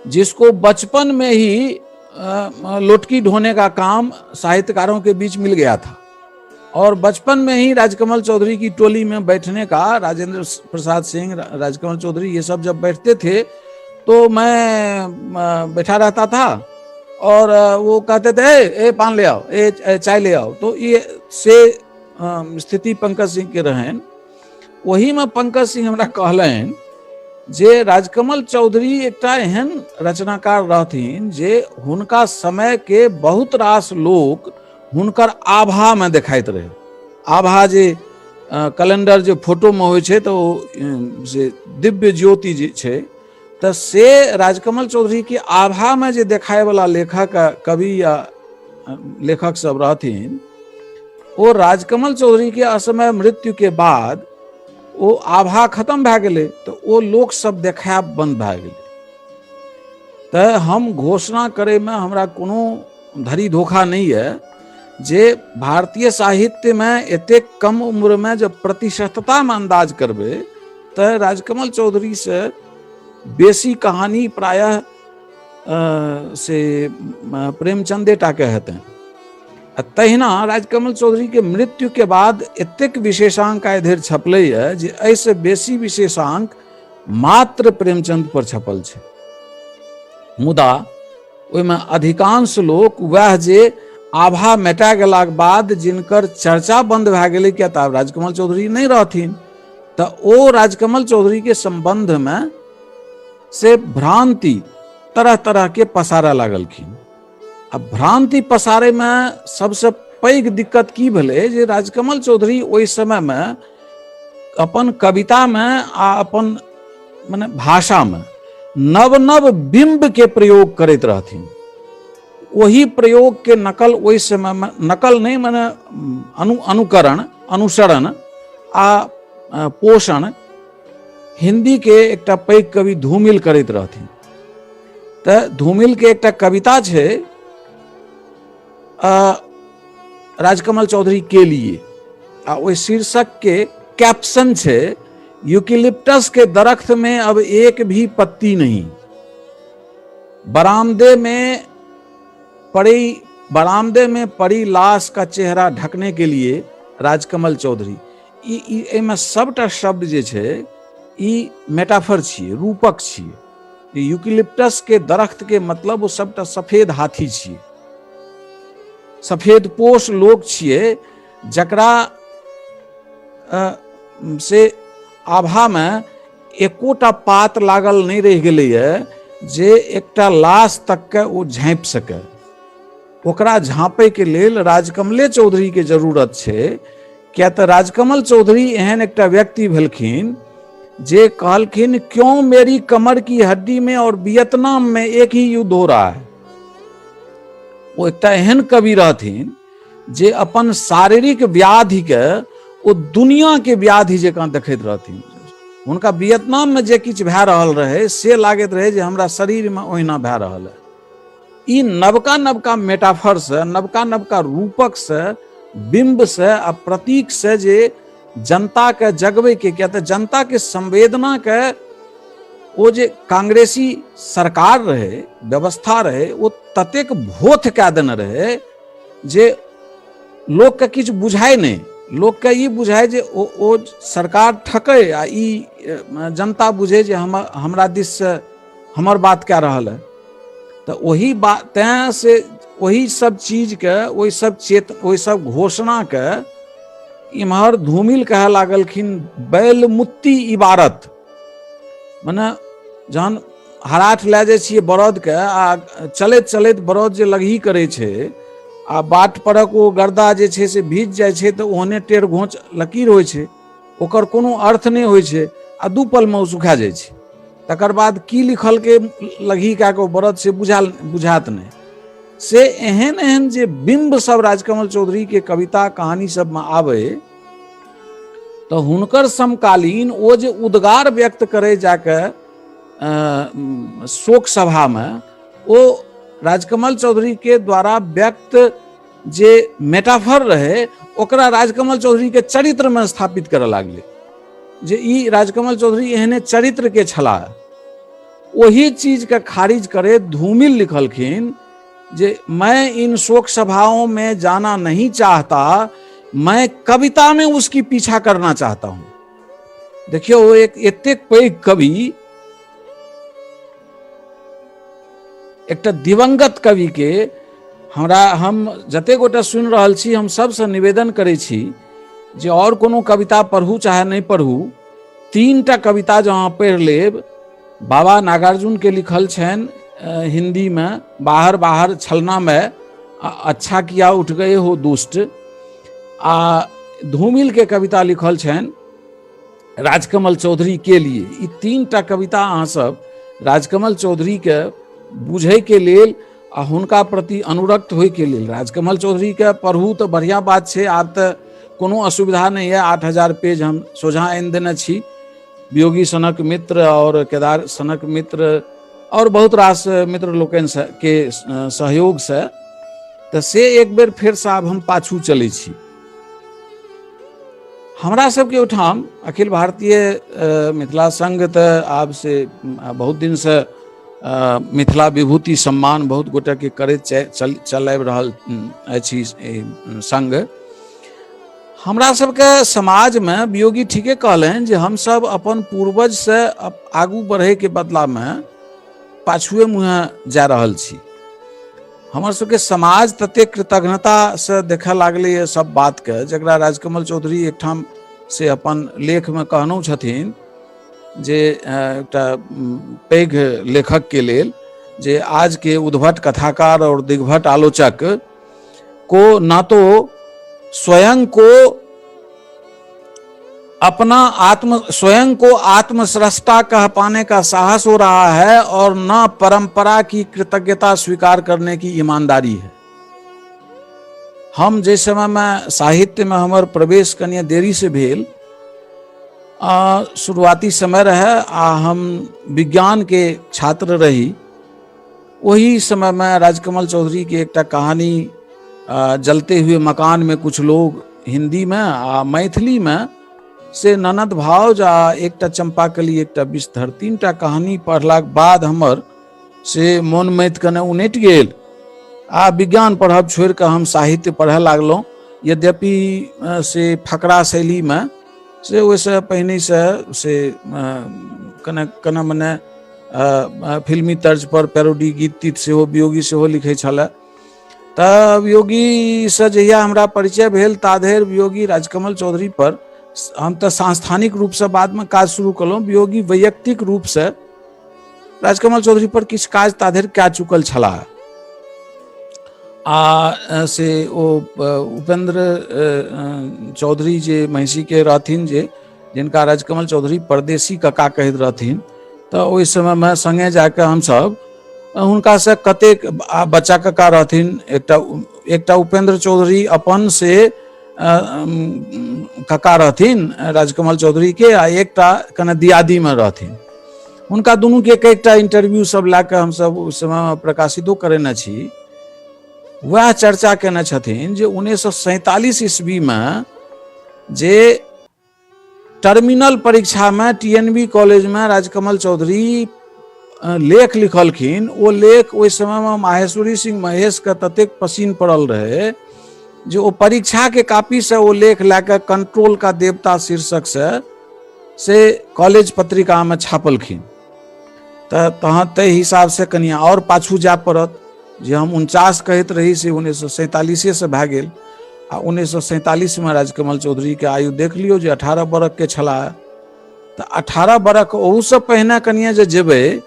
जिसको बचपन में ही लुटकी ढोने का काम साहित्यकारों के बीच मिल गया था और बचपन में ही राजकमल चौधरी की टोली में बैठने का, राजेंद्र प्रसाद सिंह, राजकमल चौधरी ये सब जब बैठते थे तो मैं बैठा रहता था और वो कहते थे ए पान ले आओ, ए चाय ले आओ। तो ये से स्थिति पंकज सिंह के रहन। वही में पंकज सिंह हमरा कहलनि जे राजकमल चौधरी एकटा एहन रचनाकार रहथिन जे हुनका समय के बहुत रास लोक हुनकर आभा में देखाइत रहे। आभा जे कैलेंडर जे फोटो में होइ छै तो से दिव्य ज्योति जे छै, तऽ से राजकमल चौधरी के आभा में जे देखाए वाला लेखक, कवि या लेखक सब रहथिन, वो राजकमल चौधरी के असमय मृत्यु के बाद वो आभा खत्म भए गेलै, तो वो लोक सब देखायब बंद भए गेलै। तऽ हम घोषणा करे में हमरा कोनो धरी धोखा नहीं है जे भारतीय साहित्य में एतेक कम उम्र में जब प्रतिशतता में अंदाज करबे तऽ राजकमल चौधरी से बेसी कहानी प्रायः से प्रेमचंदे टा के हेतनि। तहिना राजकमल चौधरी के मृत्यु के बाद एतेक विशेषांक आइ धरि छपलै है जे एहिसँ बेसी विशेषांक मात्र प्रेमचंद पर छपल छै। मुदा ओहिमे अधिकांश लोक वएह जे आभा मेटा गेलाक बाद जिनकर चर्चा बंद भए गेलै, किया तऽ आब राजकमल चौधरी नहीं रहथिन, तऽ ओ राजकमल चौधरी के संबंध में से भ्रांति तरह तरह के पसारय लागलखिन। अब भ्रांति पसारे में सबसे पैघ दिक्कत की भेलै जे राजकमल चौधरी ओहि समय में अपन कविता में आ अपन माने भाषा में नव नव बिंब के प्रयोग करैत रहथिन। वही प्रयोग के नकल ओहि समय में, नकल नहीं माने अनुकरण, अनुसरण आ पोषण हिंदी के एकटा पैघ कवि धूमिल करैत रहथिन। तऽ धूमिल के एकटा कविता छै राजकमल चौधरी के लिए, आ ओहि शीर्षक के कैप्शन छै यूकेलिप्टस के दरख्त में अब एक भी पत्ती नहीं, बरामदे में पड़ी लाश का चेहरा ढकने के लिए राजकमल चौधरी। एहिमे सबटा शब्द जे छै ई मेटाफर छियै, रूपक छियै। यूकेलिप्टस के दरख्त के मतलब वो सबटा सफेद हाथी छियै, सफेद पोष लोक छियै जकरा से आभा में एकोटा पात लागल नहीं रहि गेलैए जे एकटा लाश तक के ओ झाँपि सके। ओकरा झाँपे के लेल राजकमले चौधरी के जरूरत छै, किया तऽ राजकमल चौधरी एहन एकटा व्यक्ति भेलखिन जे कहलखिन क्यों मेरी कमर की हड्डी में और वियतनाम में एक ही युद्ध हो रहा है। वो एकटा एहन कवि रहथिन जे अपन शारीरिक व्याधि के ओ दुनिया के व्याधि जकाँ देखैत रहथिन। हुनका वियतनाम में जे किछु भए रहल रहे से लागैत रहे जे हमरा शरीर में ओहिना भए रहल है। ई नवका नवका मेटाफर से, नवका नवका रूपक से, बिंब से आ प्रतीक से जे जनता के जगबै के, किया तऽ जनता के संवेदना के ओ जे कांग्रेसी सरकार रहे, व्यवस्था रहे, ओ ततेक भोथ कए देने रहे जे लोक के किछु बुझाय नहीं। लोक के ई बुझाय जे ओ सरकार ठकै आ ई जनता बुझे जे हमरा दिस से हमर बात कए रहल है। तऽ वही बात, तैं से वही सब चीज के, वही सब घोषणा के इम्हर धूमिल कहे लागलखिन बैल मुत्ती इबारत। माने जहन हराठ लए जाइ छियै बरदके, आ चलैत चलैत बरद जे लगही करै छै आ बाट परक ओ गर्दा जे छै से भीज जाइ छै तऽ ओहने टेढ़ घोंच लकीर होइ छै, ओकर कोनो अर्थ नहि होइ छै, आ 2 पलमे ओ सुखा जाइ छै। तकर बाद की लिखलकै लगही कए कऽ बरद से बुझात नहि। से एहन एहन जे बिंब सब राजकमल चौधरी के कविता कहानी सबमे आबै, तऽ हुनकर समकालीन ओ जे उद्गार व्यक्त करे जाके शोक सभामे, ओ राजकमल चौधरी के द्वारा व्यक्त जे मेटाफर रहे ओकरा राजकमल चौधरी के चरित्र में स्थापित करऽ लागलै, जे ई राजकमल चौधरी एहने चरित्र के छलाह। वही चीज के खारिज करे धूमिल लिखलखिन जे मैं इन शोक सभाओं में जाना नहीं चाहता, मैं कविता में उसकी पीछा करना चाहता हूं। देखियो, वो एक एतेक पैघ कवि, एक दिवंगत कवि के हम जते गोटे सुनि रहल छी, हम सबसे निवेदन करै छी जे और कोनो कविता पढ़ू चाहे नहीं पढ़ू, 3टा कविता जो अहाँ पढ़ि लेब, बाबा नागार्जुन के लिखल छनि हिंदी में, बाहर बाहर छलना में, अच्छा किया उठ गए हो दुष्ट, आ धूमिल के कविता लिखल छनि राजकमल चौधरी के लिए। ई 3टा कविता अहाँ सब राजकमल चौधरी के बुझे के लेल आ हुनका प्रति अनुरक्त होय के लेल राजकमल चौधरी के पढ़ू तऽ बढ़िया बात छै। आब तऽ कोनो असुविधा नहीं है, 8000 पेज हम सोझा आनि देने छी, वियोगी सनक मित्र और केदार सनक मित्र और बहुत रास मित्र लोकनि के सहयोग से, तऽ से एक बेर फेर से आब हम पाछू चलै छी। हमरा सबके ओहिठाम अखिल भारतीय मिथिला संघ तऽ आब से बहुत दिन से मिथिला विभूति सम्मान बहुत गोटे के करैत चल आबि रहल अछि संघ। हमरा सबके समाज में वियोगी ठीके कहलनि जे हम सब अपन पूर्वज से आगू बढ़े के बदला में पाछुए मुँहे जा रहल छी। हमर सबके समाज तते कृतज्ञता से देखे लागले ये सब बात के, जकरा राजकमल चौधरी एकठाम से अपन लेख में कहनौ छथिन जे एकटा पैघ लेखक के लेल, जे आज के उद्भट कथाकार और दिग्भट आलोचक को ना तो स्वयं को आत्मस्रष्टा कह पाने का साहस हो रहा है और न परंपरा की कृतज्ञता स्वीकार करने की ईमानदारी है। हम जिस समय में साहित्य में हमर प्रवेश कनिए देरी से भेल, शुरुआती समय रहे आ हम विज्ञान के छात्र रही, वही समय में राजकमल चौधरी के एकटा कहानी जलते हुए मकान में कुछ लोग हिंदी में आ मैथिली में से ननद भाव जा एकटा चंपाकली एकटा विषधर 3टा कहानी पढ़लाक बाद हमर से मोन मैथ कने उनटि गेल आ विज्ञान पढ़ब छोड़ि कऽ हम साहित्य पढ़े लागलहुँ। यद्यपि से फकरा शैली में से ओहिसँ पहिने से कने मने फिल्मी तर्ज पर पैरोडी गीत तीत सेहो वियोगी सेहो लिखै छलै। तऽ वियोगी से जहिया हमरा परिचय भेल ताधरि वियोगी राजकमल चौधरी पर हम तऽ सांस्थानिक रूप से बाद में काज शुरू कलहुँ, वियोगी वैयक्तिक रूप से राजकमल चौधरी पर किछु काज ताधरि कए चुकल छलाह। आ से ओ उपेंद्र चौधरी जे महिषी के रहथिन, जिनका राजकमल चौधरी परदेसी कका कहैत रहथिन, तऽ ओहि समय में संगे जाके हमसब हुनका से कतेक बच्चा कका रहथिन, एकटा उपेंद्र चौधरी अपन से कका रहथिन राजकमल चौधरी के, आ एकटा कने दियादी में रहथिन। हुनका दुनू के कईटा इंटरव्यू सब लाके हमसब उस समय में प्रकाशितो करेने छी। वह चर्चा केने छथिन जे 1947 ईस्वी में जे टर्मिनल परीक्षा में TNB कॉलेज में राजकमल चौधरी लेख लिखलखिन, ओ लेख ओहि समय में माहेश्वरी सिंह महेश के ततेक पसीन पड़ल रहे जे ओ परीक्षा के कॉपी से ओ लेख लाके कंट्रोल का देवता शीर्षक से कॉलेज पत्रिका में छापलखिन। तहाँ ताहि हिसाब से कनिया और पाछू जा पड़त, जे हम 49 कहैत रही से 1947 से भए गेल। आ 1947 में राजकमल चौधरी के आयु देख लियौ जे 18 बरख के छलाह। तऽ 18 बरख ओहू से पहिने कनिए जे जेबै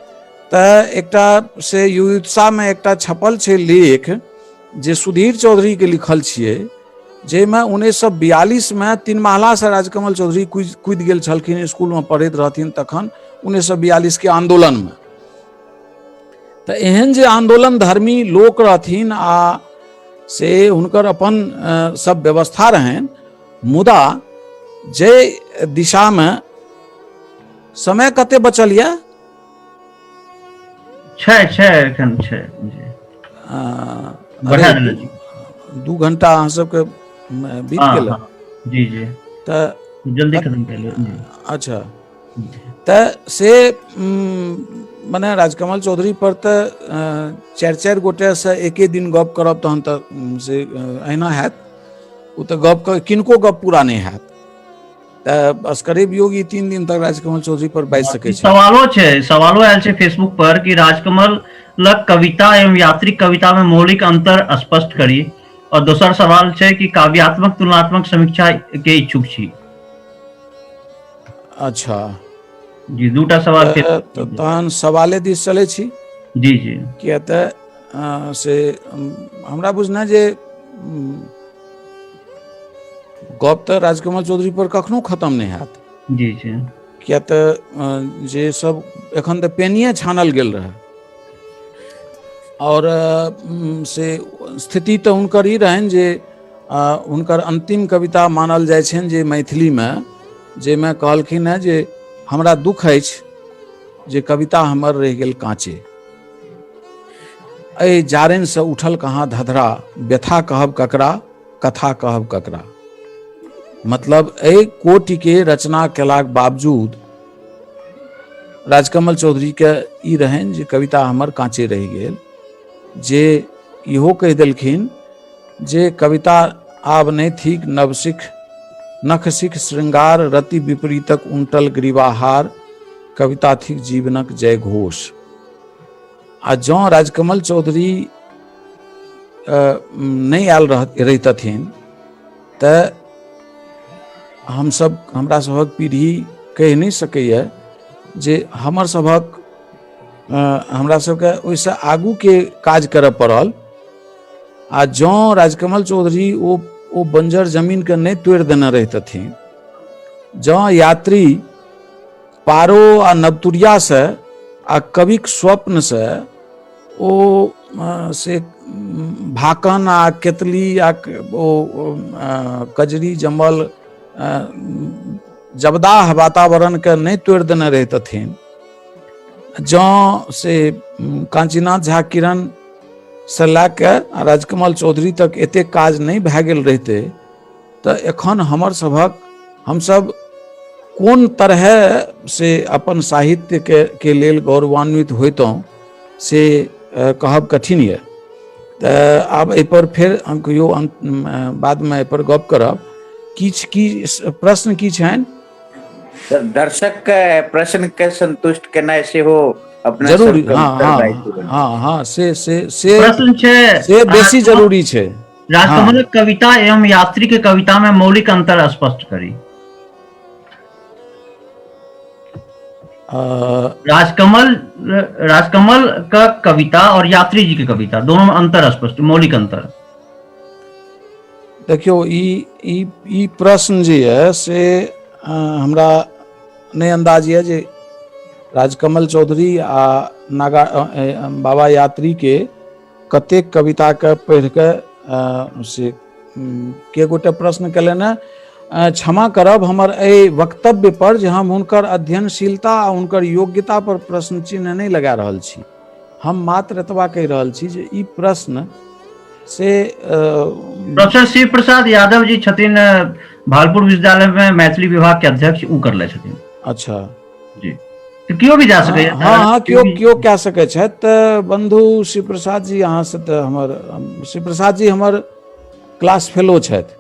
तऽ एकटा से युयुत्सा में एकटा छपल छै लेख जे सुधीर चौधरी के लिखल छियै, जाहिमे 1942 में तीन महला से राजकमल चौधरी कूदि गेल छलखिन, स्कूल में पढ़ैत रहथिन तखन 1942 के आंदोलन में। तऽ एहन जे आंदोलन धर्मी लोक रहथिन आ से हुनकर अपन सब व्यवस्था रहनि, मुदा जे दिशा में समय कते बचल यऽ? छै एखन छै जी, बढ़ा देने जी। 2 घंटा अहाँ सबके बीत गेल जी जी, तऽ जल्दी खत्म कर लो जी। अच्छा, तऽ से मने राजकमल चौधरी पर तऽ 4-4 गोटे से एके दिन गप करब तहन तऽ से अहिना हैत, ओ तऽ गप किनको गप पूरा नहि हैत। तऽ असकरे वियोगी 3 दिन तक राजकमल चौधरी पर बाजि सकै छै। सवालो आयल छै फेसबुक पर कि राजकमल लग कविता एवं यात्री कविता में मौलिक अंतर स्पष्ट करी, और दोसर सवाल छै कि काव्यात्मक तुलनात्मक समीक्षा के इच्छुक छी। अच्छा जी, 2टा सवाल तहन सवाले दिस चलै छी। जी जी, किया तऽ से हमरा बुझना जे गप तऽ राजकमल चौधरी पर कखनो खत्म नहि हैत। जी जी, किया तऽ जे सब एखन तऽ पेनिये छानल गेल रहै, और से स्थिति तऽ हुनकर ई रहनि जे हुनकर अंतिम कविता मानल जाइ छनि जे मैथिलीमे, जाहिमे कहलखिन हेँ जे हमरा दुख अछि जे कविता हमर रहि गेल काँचे, एहि जारनिसँ उठल कहाँ धधरा, व्यथा कहब ककरा, कथा कहब ककरा। मतलब एहि कोटिके रचना केलाक बावजूद राजकमल चौधरीके ई रहनि जे कविता हमर काँचे रहि गेल, जे इहो कहि देलखिन जे कविता आब नहि थिक नवसिख, नख सिख श्रृंगार, रति विपरीतक उनटल ग्रीवाहार, कविता थिक जीवनक जय घोष। आ जँ राजकमल चौधरी नहीं आयल रहितथिन तऽ हमरा सभक पीढ़ी कहि नहीं सकैए जे हमर सभक हमरा सबके ओहिसँ आगू के काज करऽ पड़ल। आ जँ राजकमल चौधरी ओ बंजर जमीन के नहीं तोड़ि देने रहितथिन, जँ यात्री पारो आ नवतुरिया से आ कविक स्वप्न से ओ से भाकन आ केतली आ ओ कजरी जमल जबदाह वातावरण के नहीं तोड़ि देने रहितथिन, जँ से कांचीनाथ झा किरण से लए के राजकमल चौधरी तक एतेक काज नहीं भए गेल रहिते, तऽ एखन हमसब कोन तरह से अपन साहित्य के लेल गौरवान्वित होइतहुँ से कहब कठिन यऽ। तऽ आब एहि पर फेर हम कहियो बाद में एहि पर गप करब। किछ की प्रश्न की छनि? दर्शक के प्रश्न के संतुष्ट केनाइ सेहो अपना जरूरी, सबके उत्तरदायित्व बनै। हाँ से प्रश्न छै से बेसी जरूरी छै। राजकमल कविता एवं यात्री के कविता में मौलिक अंतर स्पष्ट करी। राजकमल का कविता और यात्री जी की कविता दोनों में अंतर स्पष्ट, मौलिक अंतर। देखियो ई प्रश्न जे है से हमरा नहीं अंदाज यऽ जे राजकमल चौधरी आ बाबा यात्री के कतेक कविता के पढ़ि के से के गोटे प्रश्न केलनि हैं। क्षमा करब हमर एहि वक्तव्य पर जे हम हुनकर अध्ययनशीलता आ हुनकर योग्यता पर प्रश्न चिन्ह नहीं लगा रहल छी। हम मात्र एतबा कहि रहल छी जे ई प्रश्न से प्रोफेसर शिव प्रसाद यादव जी छथिन भागलपुर विश्वविद्यालय में मैथिली विभाग के अध्यक्ष, उ करले छथिन। अच्छा जी, तो क्यों भी जा सके। हाँ क्यों कह सके छथि। तऽ बंधु शिव प्रसाद जी, अहाँ से तऽ हमर शिव प्रसाद जी हमर क्लास फेलो छथि।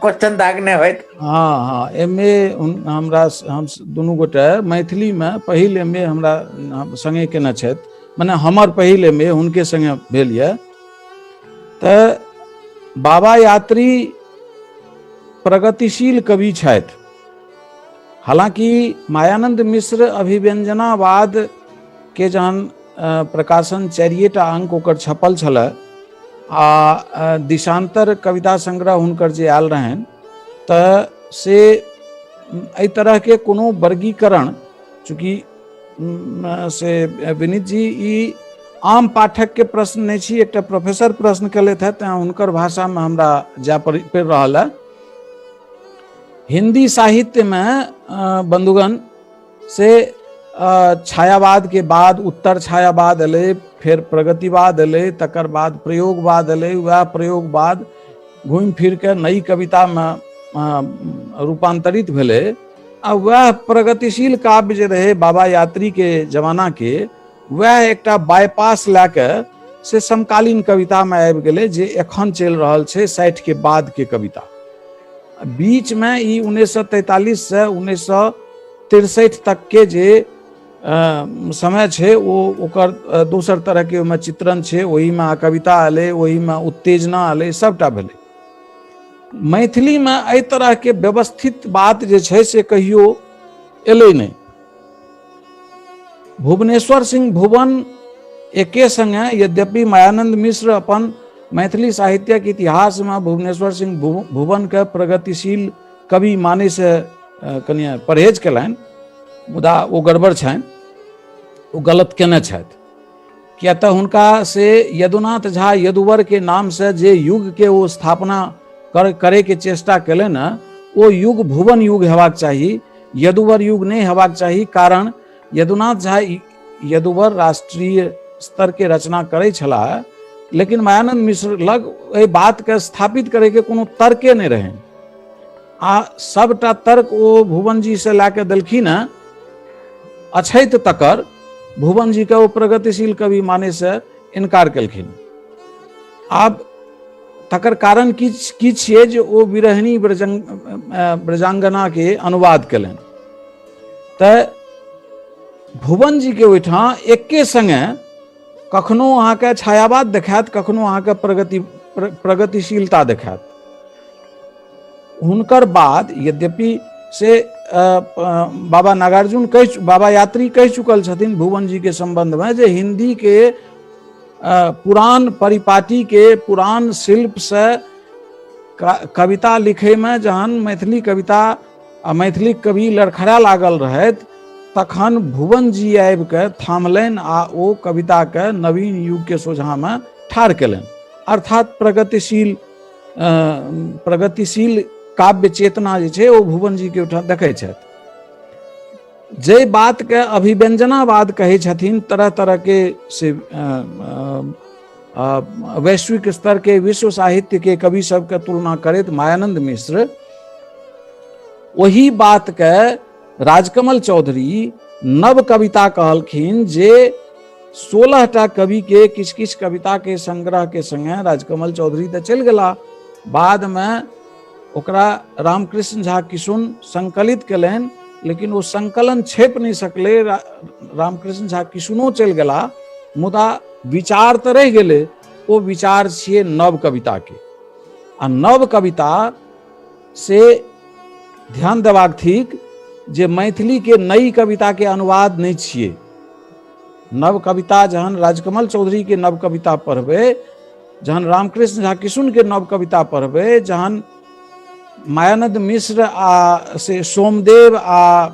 क्वेश्चन दाग नहीं होइत। हाँ एमए हम दुनू गोटे मैथिली में पहिल एमए हमरा संगे केने छथि, मने हमर पहिल एमए हुनके संगे भेल यऽ। तऽ बाबा यात्री प्रगतिशील कवि छथि, हालांकि मायानंद मिश्र अभिव्यंजनावाद के जहन प्रकाशन 4टा अंक ओकर छपल छल आ दिशांतर कविता संग्रह हुनकर जे आयल रहन तऽ से एहि तरह के कोनो वर्गीकरण, चूँकि से विनीत जी ई आम पाठक के प्रश्न नहीं छी, एकटा प्रोफेसर प्रश्न केलथि है, तेँ हुनकर भाषा में हमरा जाय पड़ि रहल है। हिंदी साहित्य में बंधुगण से छायावाद के बाद उत्तर छायावाद एलै, फिर प्रगतिवाद एलै, तकर बाद प्रयोगवाद एलै, वह प्रयोगवाद घूमि फिर के नई कविता में रूपांतरित भेलै। आ वह प्रगतिशील काव्य जे रहे बाबा यात्री के जमाना के, वह एकटा बाईपास लए के से समकालीन कविता में आबि गेलै, जे एखन चलि रहल छै 60 के बाद के कविता। बीच में ई 1943 से 1963 तक के जे समय छै, वो ओकर दोसर तरह के ओहिमे चित्रण छै, ओही में कविता एलै, ओही में उत्तेजना एलै, सबटा भेलै। मैथिली में एहि तरह के व्यवस्थित बात जे छै से कहियो एलै नहीं। भुवनेश्वर सिंह भुवन एके संगे, यद्यपि मायानंद मिश्र अपन मैथिली साहित्यक इतिहास में भुवनेश्वर सिंह भुवन के प्रगतिशील कवि माने से कनिया परहेज केलनि, मुदा ओ गड़बड़ छनि, ओ गलत केने छथि। किया तऽ हुनका से यदुनाथ झा यदुवर के नाम से जे युग के ओ स्थापना करे के चेष्टा केले न, ओ युग भुवन युग हेबाक चाही, यदुवर युग नहीं हेबाक चाही। कारण यदुनाथ झा यदुवर राष्ट्रीय स्तर के रचना करे छलाह, लेकिन मायानंद मिश्र लग एहि बात के स्थापित करे के कोनो तर्के नहीं रहे। आ सबटा तर्क ओ भुवन जी से लाके देलखिन है, अछैत तकर भुवन जी के ओ प्रगतिशील कवि माने से इनकार केलखिन। आब तकर कारण की छियै जे ओ विरहिणी ब्रजांगना के अनुवाद केलनि। तऽ भुवन जी के ओहिठाम एके संगे कखनो अहाँके छायावाद देखायत, कखनो अहाँके प्रगतिशीलता देखायत। हुनकर बाद यद्यपि से बाबा नागार्जुन बाबा यात्री कह चुकल छथिन भुवन जी के संबंध में, जे हिंदी के पुरान परिपाटी के पुरान शिल्प से कविता लिखे में जहन मैथिली कविता आ मैथिली कवि लड़खड़ा लागल रहत, तखन भुवन जी आबि के थामलनि आ ओ कविता के नवीन युग के सोझा में ठाढ़ केलनि। अर्थात प्रगतिशील काव्य चेतना जे छै ओ भुवन जी के ओहिठाम देखै छथि। जे बात के अभिव्यंजनावाद कहै छथिन, तरह तरह के से वैश्विक स्तर के विश्व साहित्य के कवि सब के तुलना करैत मायानंद मिश्र, वही बात के राजकमल चौधरी नव कविता कहलखिन, जे 16टा कवि के किछ किछ कविता के संग्रह के संगे राजकमल चौधरी तऽ चलि गेला, बाद में ओकरा रामकृष्ण झा किशुन संकलित केलनि, लेकिन वो संकलन छेप नहीं सकले। रामकृष्ण झा किशुनो चलि गेला, मुदा विचार तऽ रहि गेलै। ओ विचार छियै नव कविता के। आ नव कविता से ध्यान देबाक थिक जे मैथिली के नई कविता के अनुवाद नहीं छियै। नव कविता जहन राजकमल चौधरी के नव कविता पढ़बै, जहन रामकृष्ण झा किशुन के नव कविता पढ़बै, जहन मायानंद मिश्र आ से सोमदेव आ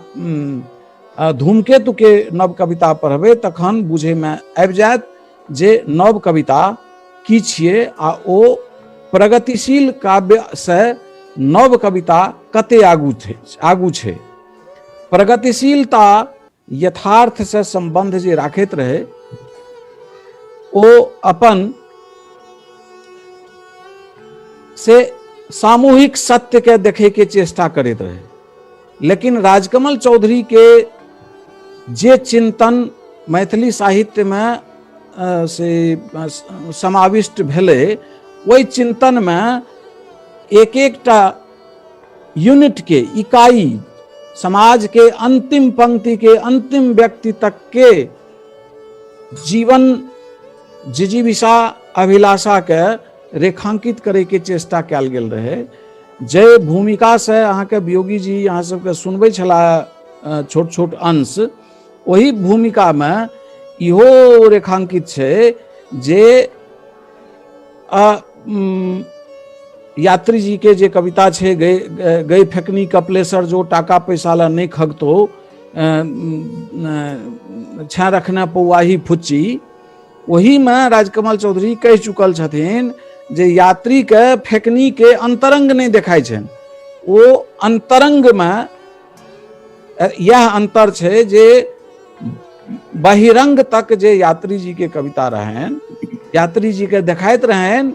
धूमकेतु के नव कविता पढ़बै, तखन बुझे में आबि जायत जे नव कविता की छियै आ ओ प्रगतिशील काव्य से नव कविता कते आगू छै। प्रगतिशीलता यथार्थ से संबंध जे राखैत रहे, ओ अपन से सामूहिक सत्य के देखे के चेष्टा करैत रहे। लेकिन राजकमल चौधरी के जे चिंतन मैथिली साहित्य में से समाविष्ट भेलै, ओहि चिंतन में एक एकटा यूनिट के इकाई, समाज के अंतिम पंक्ति के अंतिम व्यक्ति तक के जीवन जिजीविषा अभिलाषा के रेखांकित करे के चेष्टा कयल गेल रहे, जे भूमिका से अहाँके वियोगी जी अहाँ सबके सुनबै छलाह छोट छोट अंश, ओही भूमिका में इहो रेखांकित छै जे यात्री जी के जे कविता छे गई फेकनी कपलेसर जो टाका पैसा ला नहीं खगतो छा रखना पौवाही फुच्ची, वही में राजकमल चौधरी कह चुकल छथिन जे यात्री के फेकनी के अंतरंग नहीं देखाय छन। वो अंतरंग में यह अंतर छे जे बहिरंग तक जे यात्री जी के कविता रहन, यात्री जी के देखाइत रहन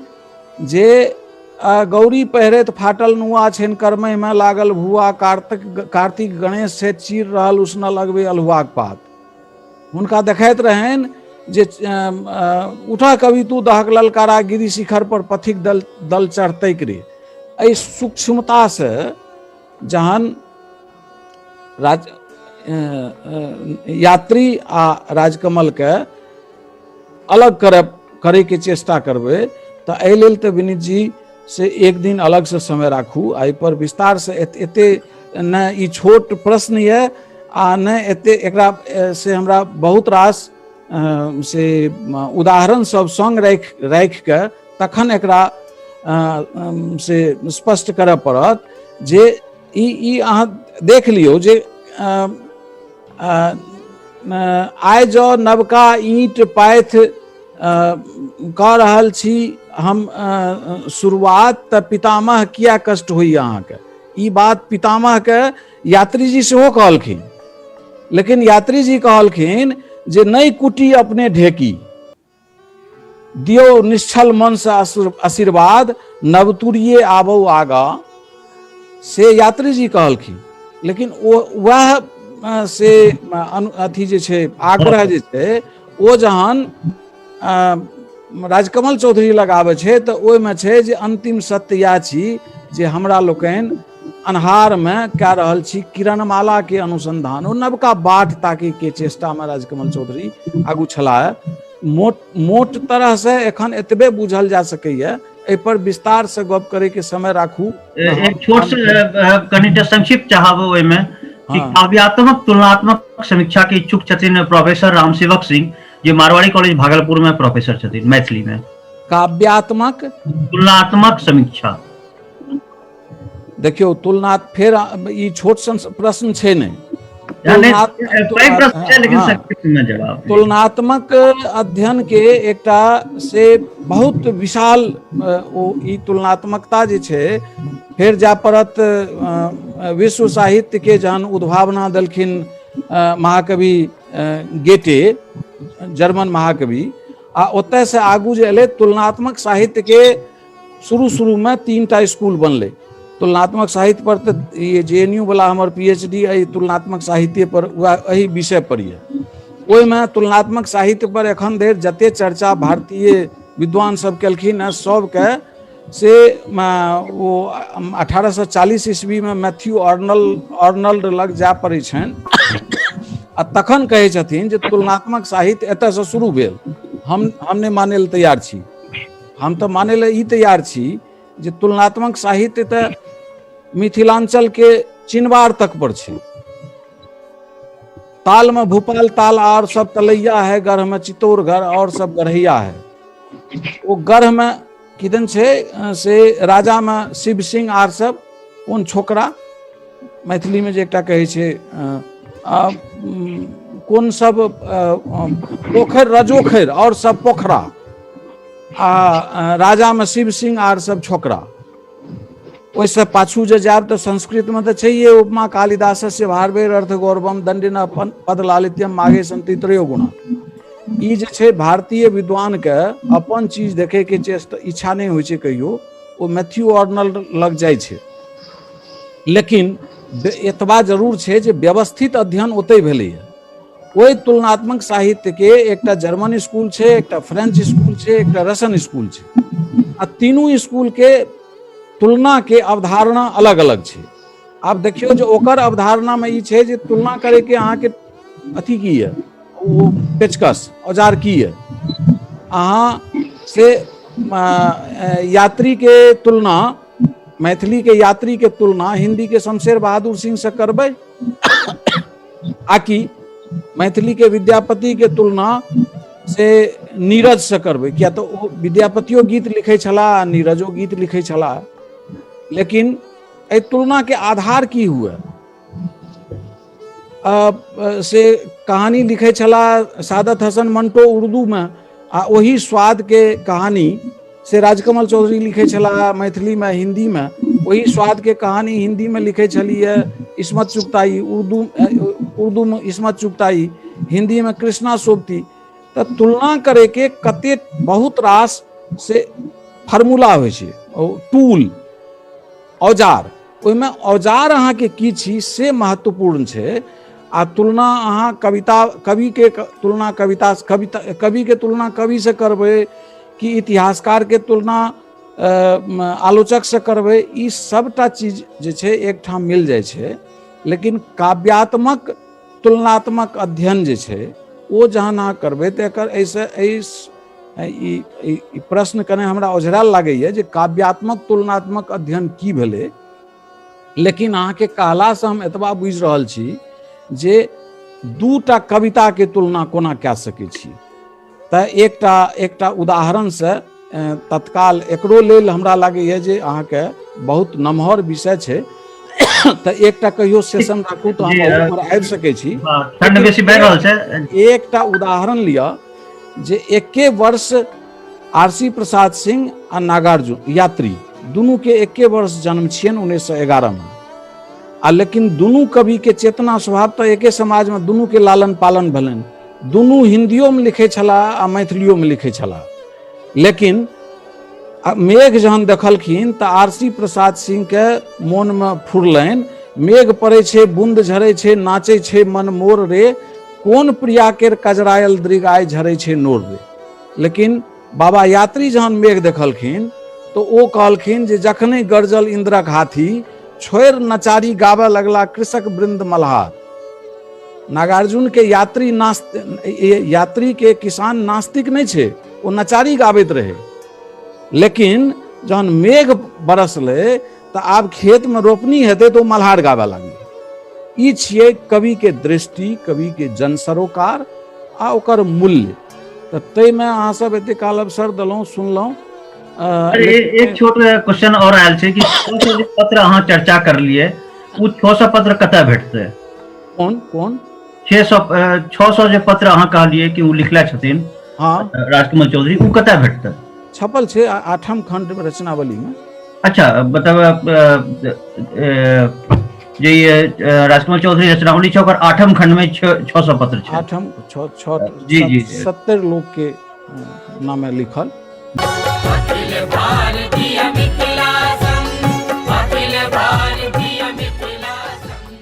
जे गौरी पहिरैत फाटल नुआ छेन कर्मय में लागल भुआ, कार्तिक गणेश से चीर रहल उसना लगबे अलहुआक पात। हुनका देखाइत रहन जे उठा कवि तू दहक ललकारा गिरी शिखर पर पथिक दल चढ़ते रे। एहि सूक्ष्मता से जहन यात्री आ राजकमल के अलग करे के चेष्टा करबे तो एहि लेल तो विनीत जी से एक दिन अलग से समय राखू, एहि पर विस्तार से एते न ई छोट प्रश्न ये आ न एते एकरा से हमरा बहुत रास से उदाहरण सब संग राखि के तखन एकरा से स्पष्ट करय पड़त जे ई अहाँ देख लियौ जे आइ जो नवका ईंट पाथ कह रहल छी हम शुरुआत त पितामह किया कष्ट होई अहाँ के। ई बात पितामह के यात्री जी सेहो कहलखिन, लेकिन यात्री जी कहलखिन जे नहीं कुटी अपने ढेकी, दियो निश्चल मन से आशीर्वाद नवतुरिये आबो आगा, से यात्री जी कहलखिन। लेकिन वह से अथी जे छै आग्रह जे छै ओ जहन राजकमल चौधरी लगाबै छै तऽ ओहिमे छै जे अंतिम सत्य या छी जे हमरा लोकनि अन्हार में कह रहल छी किरणमाला के अनुसंधान। ओ नवका बाट ताके के चेष्टा में राजकमल चौधरी आगू छलाह। मोट तरह से एखन एतबे बुझल जा सकैया, एहि पर विस्तार से गप करे के समय राखू। एक छोट से कनिटा संक्षिप्त चाहब ओहि में कि काव्यात्मक तुलनात्मक समीक्षा के इच्छुक छथिन प्रोफेसर रामसेवक सिंह, जे मारवाड़ी कॉलेज भागलपुर में प्रोफेसर छथिन मैथिली में। काव्यात्मक तुलनात्मक समीक्षा देखियो तुलनात् फेर ई छोट सन प्रश्न छै नहीं, तुलनात्मक अध्ययन के एकटा से बहुत विशाल ई तुलनात्मकता जे छै फेर जा पड़त विश्व साहित्य के जहन उद्भावना देलखिन महाकवि गेटे, जर्मन महाकवि, आ ओतय से आगू जे एलै तुलनात्मक साहित्य के शुरू में 3टा स्कूल बनले। तुलनात्मक साहित्य पर तो ये JNU वाला हमार PhD तुलनात्मक साहित्य पर वही विषय पर ये। ओहि में तुलनात्मक साहित्य पर एखन धरि जते चर्चा भारतीय विद्वान सब केलखिन है सबके से वो 1840 ईस्वी में मैथ्यू अर्नल्ड लग जा पड़ै छनि आ तखन कहै छथिन जे तुलनात्मक साहित्य एतऽ से शुरू भेल। हम नहि मानै लए तैयार छी, हम तो मानै लए ई तैयार छी जे तुलनात्मक साहित्य तो मिथिलांचल के चिनवार तक पर छे। ताल में भूपाल ताल और सब तलैया है, गढ़ में चित्तौड़गढ़ और सब गढ़ैया है। वो गढ़ में किदन छे से राजा में शिव सिंह आर सब उन छोकरा मैथिली में जे एकटा कहै छे कौन सब पोखर रजोखर और सब पोखरा, राजा में शिव सिंह आर सब छोकरा। वैसे पाछू जे जाब तो संस्कृत में तो चाहिए उपमा कालिदास से भारवेर अर्थ गौरवम दंडिन पद लालित्यम मागे संति त्रयो गुणा। ई जे छै भारतीय विद्वान के अपन चीज देखे के चेष्टा इच्छा नहीं होइ छै कहियो, वो मैथ्यू अर्नल्ड लग जाय छै। लेकिन एतबा जरूर छै जे व्यवस्थित अध्ययन ओतै भेलैया। ओहि तुलनात्मक साहित्य के एकटा जर्मन स्कूल छै, एकटा फ्रेंच स्कूल छै, एकटा रशियन स्कूल छै, आ तीनों स्कूल के तुलना के अवधारणा अलग अलग छै। आप देखियो जो ओकर अवधारणा में ई छै जे तुलना करे के अहाँ के अथी की है, वो पेचकस औजार की है। अहाँ से यात्री के तुलना मैथिली के यात्री के तुलना हिंदी के शमशेर बहादुर सिंह से करबै, आकि मैथिली के विद्यापति के तुलना से नीरज से करबै? किया तो ओ विद्यापतियो गीत लिखे छला, नीरजो गीत लिखे छला, लेकिन एहि तुलना के आधार की हुए? से कहानी लिखे छला सादत हसन मंटो उर्दू में, आ वही स्वाद के कहानी से राजकमल चौधरी लिखे छला मैथिली में, हिंदी में। वही स्वाद के कहानी हिंदी में लिखे छलिए इस्मत चुगताई, उर्दू में इस्मत चुगताई, हिंदी में कृष्णा सोबती। तो तुलना करे के कते बहुत रास से फार्मूला होइ छै, टूल, औजार। ओहिमे औजार अहाँ के की छी से महत्वपूर्ण छै। आ तुलना अहाँ कवि के तुलना कवि के तुलना कवि से करबै कि इतिहासकार के तुलना आलोचक से करबै, ई सबटा चीज जे छै एक ठाम मिल जाइ छै। लेकिन काव्यात्मक तुलनात्मक अध्ययन जे छै ओ जहन अहाँ करबै तऽ एकर ई प्रश्न कने हमरा ओझराल लागैए जे काव्यात्मक तुलनात्मक अध्ययन की भेलै। लेकिन अहाँके कहलासँ हम एतबा बुझि रहल छी जे दूटा कविता के तुलना कोना कए सकै छी। तऽ एकटा उदाहरण से तत्काल एकरो लेल हमरा लागैए जे अहाँके बहुत नमहर विषय छै, तऽ एकटा कहियो सेशन राखू तऽ हम ओहि पर आबि सकै छी। ठंड बेसी बढ़ि रहल छै। एकटा उदाहरण लिअ जे एके वर्ष आरसी प्रसाद सिंह आ नागार्जुन यात्री दुनू के एके वर्ष जन्म छियनि 1911 में, आ लेकिन दुनू कवि के चेतना स्वभाव तऽ एके समाज में दुनू के लालन पालन भेलनि। दुनू हिंदियो में लिखे छला आ मैथिलियो में लिखे छला। लेकिन मेघ जहन देखलखिन तऽ आरसी प्रसाद सिंह के मोन में फुरलनि, मेघ पड़ै छै बूंद झरै छै नाचै छै मन मोर रे, कोन प्रिया केर कजरायल दृगाय झरै छै नोर रे। लेकिन बाबा यात्री जहन मेघ देखलखिन तो ओ कहलखिन जे जखने गरजल इंद्रक हाथी, छोड़ि नचारी गाबे लगला कृषक वृंद मल्हार। नागार्जुन के यात्री के किसान नास्तिक नहीं छे, वो नचारी गाबैत रहे। लेकिन जहन मेघ बरसले तो आब खेत में रोपनी हेतै तो मल्हार गाबे लगलै। ई छियै कवि के दृष्टि, कवि के जन सरोकार आ ओकर मूल्य। तो तै में अहाँ सब एते काल अवसर देलहुँ, सुनलहुँ। एक छोट क्वेश्चन और आयल छै कि 600 जे पत्र अहाँ चर्चा करलिए, उ 600 पत्र कतय भेटतै? कोन 600 जे पत्र अहाँ कहलिए कि उ लिखले छथिन राजकमल चौधरी, उ कतय भेटतै? छपल छै 8म खंड रचनावली में। अच्छा, मतलब जे राजकमल चौधरी रचनावली छै ओकर 8म खंड में 600 पत्र छै। 8म 6 जी 70 लोग के नामे लिखल। अखिल भारतीय मिथिला